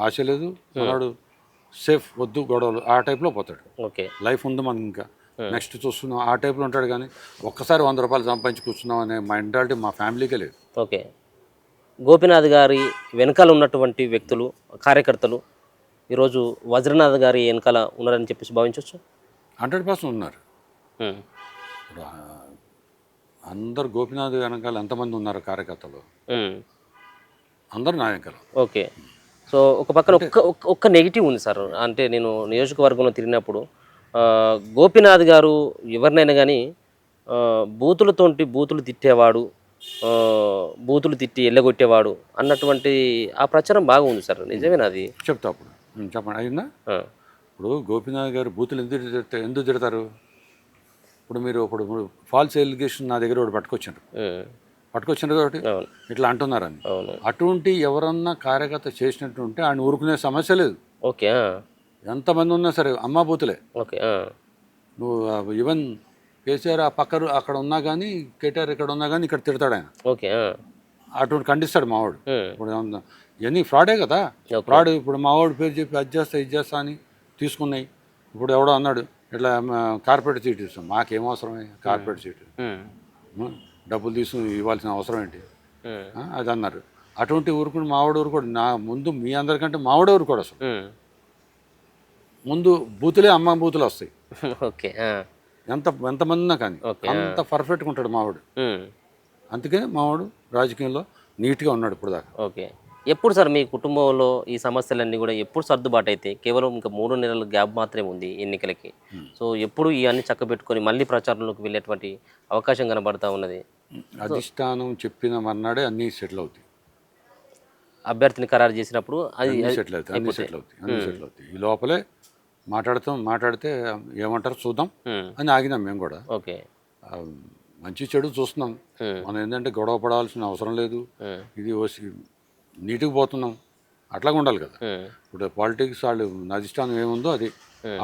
ఆశ లేదు. మనవాడు సేఫ్, వద్దు గొడవలు, ఆ టైప్లో పోతాడు. ఓకే, లైఫ్ ఉంది మనకి, ఇంకా నెక్స్ట్ చూస్తున్నాం ఆ టైప్లో ఉంటాడు. కానీ ఒక్కసారి 100 రూపాయలు సంపాదించి కూర్చున్నాం అనే మెంటాలిటీ మా ఫ్యామిలీకే లేదు. ఓకే, గోపినాథ్ గారి వెనకాల ఉన్నటువంటి వ్యక్తులు, కార్యకర్తలు ఈరోజు వజ్రనాథ్ గారి వెనకాల ఉన్నారని చెప్పేసి భావించవచ్చు. 100% ఉన్నారు. ఇప్పుడు అందరు గోపినాథ్ వెనకాల ఎంతమంది ఉన్నారు కార్యకర్తలు, అందరు నా వెనకాల. ఓకే, సో ఒక పక్కన ఒక్క నెగిటివ్ ఉంది సార్. అంటే నేను నియోజకవర్గంలో తిరిగినప్పుడు గోపినాథ్ గారు ఎవరినైనా కానీ బూతులు తిట్టేవాడు, బూతులు తిట్టి ఎల్లగొట్టేవాడు అన్నటువంటి ఆ ప్రచారం బాగా ఉంది సార్. నిజమేనా అది? చెప్తా, అప్పుడు చెప్పండి అయిందా. ఇప్పుడు గోపినాథ్ గారు బూతులు ఎందుకు తిడతారు? ఇప్పుడు ఫాల్స్ ఎలిగేషన్ నా దగ్గర ఒకటి పట్టుకొచ్చారు కాబట్టి ఇట్లా అంటున్నారని. అటువంటి ఎవరన్నా కార్యకర్త చేసినట్టు ఉంటే ఆయన ఊరుకునే సమస్య లేదు. ఓకే, ఎంతమంది ఉన్నా సరే అమ్మ బూతులే. ఓకే, నువ్వు ఈవెన్ కేసీఆర్ ఆ పక్కరు అక్కడ ఉన్నా కానీ, కేటీఆర్ ఇక్కడ ఉన్నా కానీ ఇక్కడ తిడతాడు ఆయన. ఓకే, అటువంటి ఖండిస్తాడు మావాడు. ఇప్పుడు ఇవన్నీ ఫ్రాడే కదా, ఫ్రాడ్. ఇప్పుడు మావాడు పేరు చెప్పి అది చేస్తా అని తీసుకున్నాయి. ఇప్పుడు ఎవడో అన్నాడు ఇట్లా కార్పొరేట్ సీట్ ఇస్తాం, మాకేం అవసరమే కార్పొరేట్ సీటు, డబ్బులు తీసుకుని ఇవ్వాల్సిన అవసరం ఏంటి అది అన్నారు. అటువంటి ఊరుకుని మావాడు ఊరుకోడు. నా ముందు మీ అందరికంటే మావాడే ఊరుకోడు. అసలు ముందు బూతులే అమ్మ బూతులు వస్తాయి. ఓకే, ఎంతమంది ఉన్నా కానీ అంత పర్ఫెక్ట్గా ఉంటాడు మావాడు. అందుకే మావాడు రాజకీయంలో నీట్గా ఉన్నాడు ఇప్పుడు దాకా. ఓకే, ఎప్పుడు సార్ మీ కుటుంబంలో ఈ సమస్యలన్నీ కూడా ఎప్పుడు సర్దుబాటు అయితే? కేవలం ఇంకా 3 నెలల గ్యాప్ మాత్రమే ఉంది ఎన్నికలకి. సో ఎప్పుడు ఇవన్నీ చక్కబెట్టుకొని మళ్ళీ ప్రచారంలోకి వెళ్ళేటువంటి అవకాశం కనబడతా ఉన్నది? అధిష్టానం చెప్పిన మర్నాడే అన్నీ సెటిల్ అవుతాయి. అభ్యర్థిని ఖరారు చేసినప్పుడు అది సెటిల్ అవుతాయి. ఈ లోపలే మాట్లాడితే ఏమంటారు చూద్దాం అని ఆగినాం మేము కూడా. ఓకే, మంచి చెడు చూస్తున్నాం. మనం ఏంటంటే గొడవ పడాల్సిన అవసరం లేదు. ఇది నీటికి పోతున్నాం, అట్లాగే ఉండాలి కదా. ఇప్పుడు పాలిటిక్స్ వాళ్ళు అధిష్టానం ఏముందో అది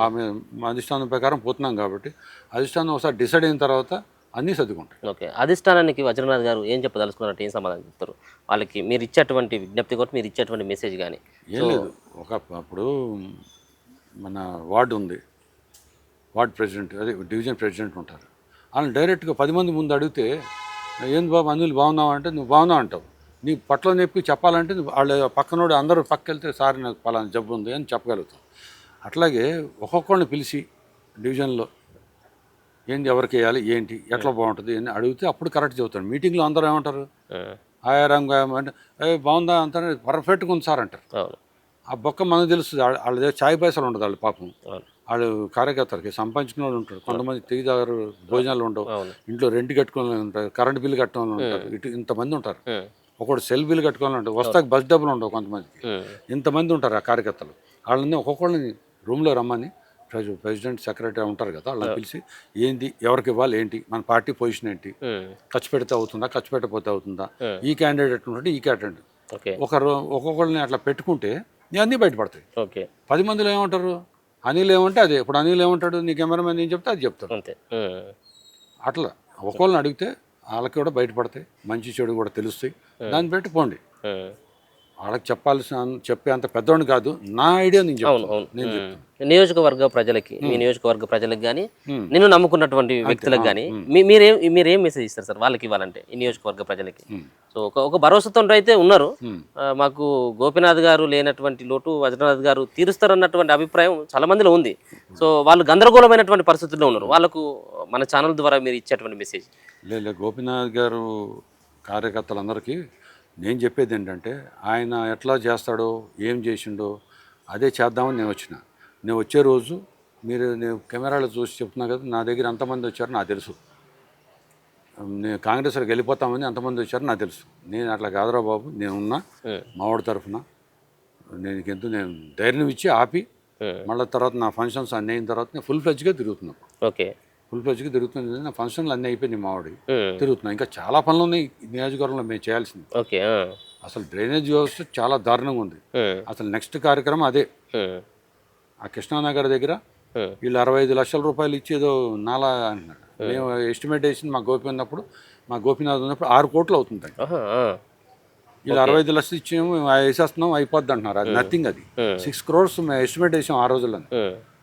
ఆమె అధిష్టానం ప్రకారం పోతున్నాం కాబట్టి అధిష్టానం ఒకసారి డిసైడ్ అయిన తర్వాత అన్నీ సర్దుకుంటాయి. ఓకే, అధిష్టానానికి వజ్రనాథ్ గారు ఏం చెప్పదలుచుకున్నట్టు, ఏం సమాధానం చెప్తారు వాళ్ళకి? మీరు ఇచ్చేటువంటి విజ్ఞప్తి కూడా, మీరు ఇచ్చేటువంటి మెసేజ్ కానీ ఏం లేదు. అప్పుడు మన వార్డు ఉంది, వార్డ్ ప్రెసిడెంట్, అదే డివిజన్ ప్రెసిడెంట్ ఉంటారు. వాళ్ళని డైరెక్ట్గా 10 మంది ముందు అడిగితే ఏంది బాబు అనిల్ బాగున్నావు అంటే నువ్వు బాగున్నావు అంటావు. నీ పట్ల నొప్పి చెప్పాలంటే వాళ్ళ పక్కనోడు అందరూ పక్కకెళ్తే సార్ నాకు పలానా జబ్బు ఉంది అని చెప్పగలుగుతాం. అట్లాగే ఒక్కొక్కరిని పిలిచి డివిజన్లో ఏంది ఎవరికి వేయాలి, ఏంటి, ఎట్లా బాగుంటుంది అని అడిగితే అప్పుడు కరెక్ట్ చెబుతాడు. మీటింగ్లో అందరూ ఏమంటారు, ఆయారంగా అంటే బాగుందా అంటారు, పర్ఫెక్ట్గా ఉంది సార్ అంటారు. ఆ బొక్క మనకు తెలుస్తుంది. వాళ్ళ దగ్గర ఛాయ్ పైసలు ఉండదు. వాళ్ళు పాపం వాళ్ళు కార్యకర్తలకి సంపాదించుకునే వాళ్ళు ఉంటారు. కొంతమంది తెగిదారు భోజనాలు ఉండవు, ఇంట్లో రెంట్ కట్టుకోవాలి ఉంటారు, కరెంట్ బిల్లు కట్టుకోవాలి ఉంటారు, ఇంతమంది ఉంటారు. ఒకటి సెల్ బిల్లు కట్టుకోవాలి ఉంటారు, వస్తాకి బస్ డబ్బులు ఉండవు కొంతమందికి. ఇంతమంది ఉంటారు ఆ కార్యకర్తలు. వాళ్ళని ఒక్కొక్కళ్ళని రూమ్లో రమ్మని ప్రెసిడెంట్ సెక్రటరీ ఉంటారు కదా, వాళ్ళని పిలిచి ఏంటి, ఎవరికి ఇవ్వాలి, ఏంటి, మన పార్టీ పొజిషన్ ఏంటి, ఖర్చు పెడితే అవుతుందా, ఖర్చు పెట్టకపోతే అవుతుందా, ఈ క్యాండిడేట్ ఉంటే ఈ క్యాండిడేట్ ఒక్కొక్కరిని అట్లా పెట్టుకుంటే అన్నీ బయటపడతాయి. 10 మందిలో ఏమంటారు, అనిల్ ఏమంటే అదే. ఇప్పుడు అనిల్ ఏమంటాడు, నీ కెమెరామెన్ ఏం చెప్తే అది చెప్తాడు. అట్లా ఒక్కొక్కరిని అడిగితే వాళ్ళకి కూడా బయటపడతాయి, మంచి చెడు కూడా తెలుస్తాయి. దాన్ని పెట్టి పోండి. వాళ్ళకి చెప్పే అంత పెద్దవాడిని కాదు. నా ఐడియా నేను అవును చెప్తాను. అవును నేను చెప్తాను. నియోజకవర్గ ప్రజలకి మీ నియోజకవర్గ ప్రజలకు కానీ ఉమ్. నిన్ను నమ్ముకున్నటువంటి వ్యక్తులకు కానీ మీరేం మెసేజ్ ఇస్తారు సార్ వాళ్ళకి ఇవ్వాలంటే ఈ నియోజకవర్గ ప్రజలకి? సో ఒక భరోసాతో అయితే ఉన్నారు. మాకు గోపీనాథ్ గారు లేనటువంటి లోటు వజ్రనాథ్ గారు తీరుస్తారన్నటువంటి అభిప్రాయం చాలా మందిలో ఉంది. సో వాళ్ళు గందరగోళమైనటువంటి పరిస్థితుల్లో ఉన్నారు. వాళ్ళకు మన ఛానల్ ద్వారా మీరు ఇచ్చేటువంటి మెసేజ్? లేదు, గోపీనాథ్ గారు కార్యకర్తలందరికీ నేను చెప్పేది ఏంటంటే, ఆయన ఎట్లా చేస్తాడో ఏం చేసిండో అదే చేద్దామని నేను వచ్చే రోజు నేను కెమెరాలో చూసి చెప్తున్నా కదా, నా దగ్గర ఎంతమంది వచ్చారో నాకు తెలుసు. నేను కాంగ్రెస్లోకి వెళ్ళిపోతామని ఎంతమంది వచ్చారో నాకు తెలుసు. నేను అట్లా కాదురా బాబు, నేనున్నా మావాడి తరఫున. నేను ధైర్యం ఇచ్చి ఆపి మళ్ళీ తర్వాత నా ఫంక్షన్స్ అన్నీ అయిన తర్వాత నేను ఫుల్ ఫ్లెడ్జ్గా తిరుగుతున్నాను. ఓకే, ఫుల్ ఫ్లెడ్జ్గా తిరుగుతుంది. నా ఫంక్షన్లు అన్నీ అయిపోయింది, మావాడి తిరుగుతున్నాను. ఇంకా చాలా పనులు ఉన్నాయి ఈ నియోజకవర్గంలో మేము చేయాల్సింది. ఓకే, అసలు డ్రైనేజ్ వ్యవస్థ చాలా దారుణంగా ఉంది. అసలు నెక్స్ట్ కార్యక్రమం అదే. ఆ కృష్ణానగర్ దగ్గర వీళ్ళు 65 లక్షల రూపాయలు ఇచ్చేదో నాలా అంటున్నాడు. మేము ఎస్టిమేట్ వేసింది మా గోపీనాథ్ ఉన్నప్పుడు 6 కోట్లు అవుతుంది. వీళ్ళు 65 లక్షలు ఇచ్చేమో మేము వేసేస్తున్నాం అయిపోద్ది అంటున్నారు. అది నథింగ్. అది 6 crores మేము ఎస్టిమేట్ వేసాం ఆ రోజుల్లో.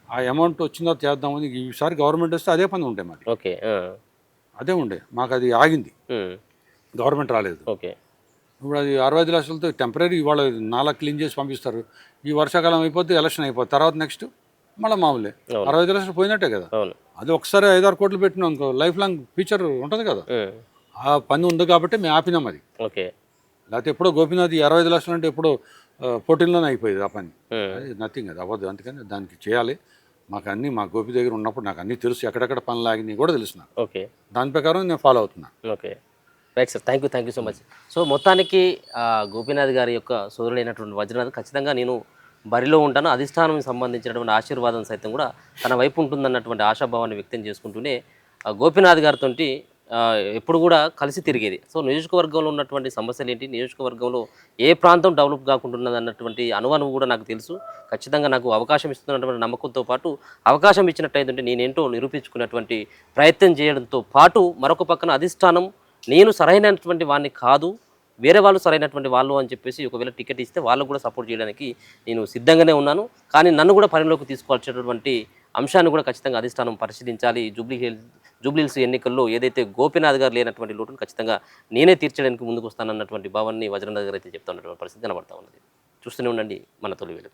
ఆ అమౌంట్ వచ్చిందో చేద్దామని ఈసారి గవర్నమెంట్ వస్తే అదే పని ఉండే మాది. ఓకే, అదే ఉండే మాకు. అది ఆగింది, గవర్నమెంట్ రాలేదు. ఓకే, ఇప్పుడు అది 65 లక్షలతో టెంపరీ ఇవాళ 4 క్లీన్ చేసి పంపిస్తారు. ఈ వర్షాకాలం అయిపోతే ఎలక్షన్ అయిపోతుంది, తర్వాత నెక్స్ట్ మళ్ళీ మామూలే. 65 లక్షలు పోయినట్టే కదా. అది ఒకసారి 5-6 కోట్లు పెట్టినాం అనుకో, లైఫ్ లాంగ్ ఫ్యూచర్ ఉంటుంది కదా. ఆ పని ఉంది కాబట్టి మేము ఆపినాం అది. ఓకే, లేకపోతే ఎప్పుడో గోపీనాథ్ 65 లక్షలు అంటే ఎప్పుడో 14లోనే అయిపోయేది ఆ పని. అది నథింగ్, అది అవ్వదు. అందుకని దానికి చేయాలి. మా గోపి దగ్గర ఉన్నప్పుడు నాకు అన్నీ తెలుసు, ఎక్కడెక్కడ పనులు ఆగినాయి కూడా తెలుసు నాకు. ఓకే, దాని ప్రకారం నేను ఫాలో అవుతున్నా. Okay, right sir, thank you so much. So మొత్తానికి గోపీనాథ్ గారి యొక్క సోదరుడైనటువంటి వజ్రనాథ్ ఖచ్చితంగా నేను బరిలో ఉంటాను, అధిష్టానం సంబంధించినటువంటి ఆశీర్వాదం సైతం కూడా తన వైపు ఉంటుందన్నటువంటి ఆశాభావాన్ని వ్యక్తం చేసుకుంటూనే గోపీనాథ్ గారితో ఎప్పుడు కూడా కలిసి తిరిగేది. సో నియోజకవర్గంలో ఉన్నటువంటి సమస్యలు ఏంటి, నియోజకవర్గంలో ఏ ప్రాంతం డెవలప్ కాకుంటున్నది అన్నటువంటి అనుమానం కూడా నాకు తెలుసు. ఖచ్చితంగా నాకు అవకాశం ఇస్తున్నటువంటి నమ్మకంతో పాటు అవకాశం ఇచ్చినట్టయితే నేనేంటో నిరూపించుకున్నటువంటి ప్రయత్నం చేయడంతో పాటు మరొక పక్కన అధిష్టానం నేను సరైనటువంటి వాడిని కాదు, వేరే వాళ్ళు సరైనటువంటి వాళ్ళు అని చెప్పేసి ఒకవేళ టికెట్ ఇస్తే వాళ్ళకు కూడా సపోర్ట్ చేయడానికి నేను సిద్ధంగానే ఉన్నాను. కానీ నన్ను కూడా పరిలోకి తీసుకోవాల్సినటువంటి అంశాన్ని కూడా ఖచ్చితంగా అధిష్టానం పరిశీలించాలి. జూబ్లీహిల్స్ ఎన్నికల్లో ఏదైతే గోపీనాథ్ గారు లేనటువంటి లోటును ఖచ్చితంగా నేనే తీర్చడానికి ముందుకు వస్తానన్నటువంటి భావాన్ని వజ్రనాథ్ గారు అయితే చెప్తున్నటువంటి పరిస్థితి కనబడతా ఉన్నది. చూస్తూనే ఉండండి మన తొలి వెలుగు.